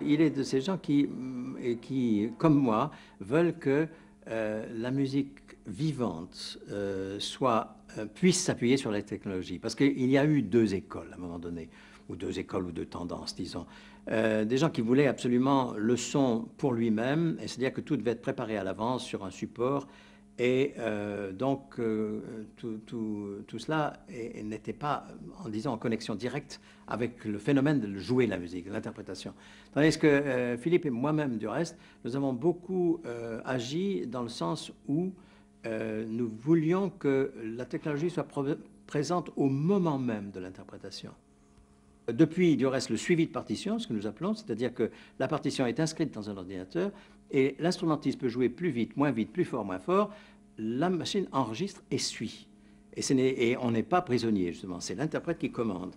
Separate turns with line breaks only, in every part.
Il est de ces gens qui, comme moi, veulent que la musique vivante puisse s'appuyer sur la technologie. Parce qu'il y a eu deux écoles à un moment donné, ou deux écoles ou deux tendances, disons. Des gens qui voulaient absolument le son pour lui-même, et c'est-à-dire que tout devait être préparé à l'avance sur un support. Et donc, tout cela n'était pas, en disant, en connexion directe avec le phénomène de jouer la musique, de l'interprétation. Tandis que Philippe et moi-même, du reste, nous avons beaucoup agi dans le sens où nous voulions que la technologie soit présente au moment même de l'interprétation. Depuis, du reste, le suivi de partition, ce que nous appelons, c'est-à-dire que la partition est inscrite dans un ordinateur et l'instrumentiste peut jouer plus vite, plus fort, moins fort. La machine enregistre et suit. Et on n'est pas prisonnier, justement. C'est l'interprète qui commande.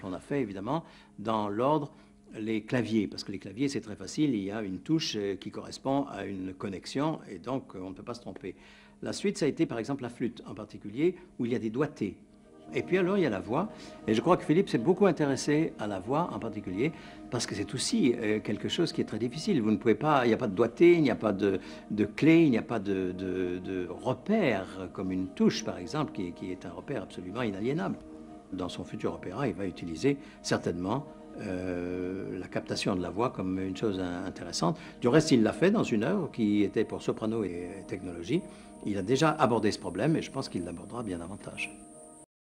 On a fait, évidemment, dans l'ordre, les claviers, parce que les claviers, c'est très facile. Il y a une touche qui correspond à une connexion et donc on ne peut pas se tromper. La suite, ça a été, par exemple, la flûte en particulier, où il y a des doigtés. Et puis alors, il y a la voix. Et je crois que Philippe s'est beaucoup intéressé à la voix en particulier, parce que c'est aussi quelque chose qui est très difficile. Vous ne pouvez pas, il n'y a pas de doigté, il n'y a pas de clé, il n'y a pas de repère, comme une touche, par exemple, qui est un repère absolument inaliénable. Dans son futur opéra, il va utiliser certainement la captation de la voix comme une chose intéressante. Du reste, il l'a fait dans une œuvre qui était pour soprano et technologie. Il a déjà abordé ce problème et je pense qu'il l'abordera bien davantage.